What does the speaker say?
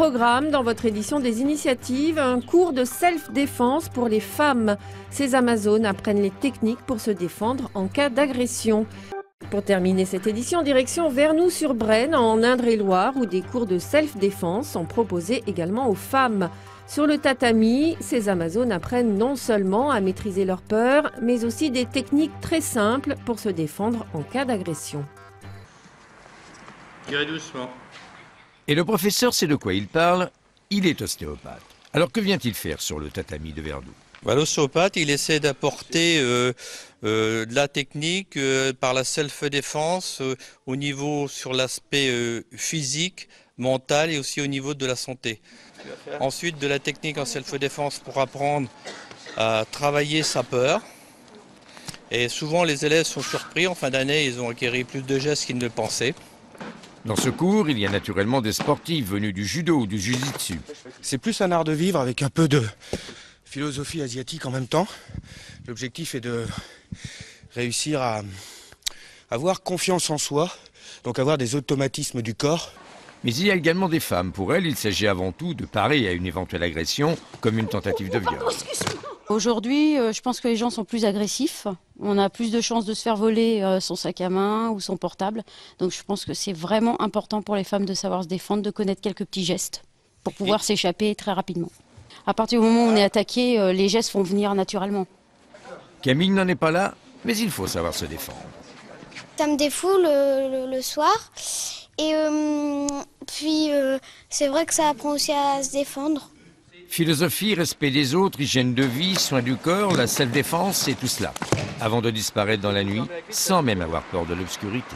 programme dans votre édition des initiatives, un cours de self-défense pour les femmes. Ces Amazones apprennent les techniques pour se défendre en cas d'agression. Pour terminer cette édition, direction Vernoux-sur-Brenne, en Indre-et-Loire, où des cours de self-défense sont proposés également aux femmes. Sur le tatami, ces Amazones apprennent non seulement à maîtriser leur peur, mais aussi des techniques très simples pour se défendre en cas d'agression. Tirez doucement. Et le professeur sait de quoi il parle, il est ostéopathe. Alors que vient-il faire sur le tatami de Vernoux? L'ostéopathe, il essaie d'apporter de la technique par la self-défense au niveau sur l'aspect physique, mental et aussi au niveau de la santé. Ensuite, de la technique en self-défense pour apprendre à travailler sa peur. Et souvent, les élèves sont surpris. En fin d'année, ils ont acquis plus de gestes qu'ils ne le pensaient. Dans ce cours, il y a naturellement des sportifs venus du judo ou du jiu-jitsu. C'est plus un art de vivre avec un peu de philosophie asiatique en même temps. L'objectif est de réussir à avoir confiance en soi, donc avoir des automatismes du corps. Mais il y a également des femmes. Pour elles, il s'agit avant tout de parer à une éventuelle agression, comme une tentative de viol. Aujourd'hui, je pense que les gens sont plus agressifs. On a plus de chances de se faire voler son sac à main ou son portable. Donc je pense que c'est vraiment important pour les femmes de savoir se défendre, de connaître quelques petits gestes pour pouvoir s'échapper très rapidement. À partir du moment où on est attaqué, les gestes vont venir naturellement. Camille n'en est pas là, mais il faut savoir se défendre. Ça me défoule le soir. Et puis c'est vrai que ça apprend aussi à se défendre. Philosophie, respect des autres, hygiène de vie, soin du corps, la self-défense et tout cela. Avant de disparaître dans la nuit, sans même avoir peur de l'obscurité.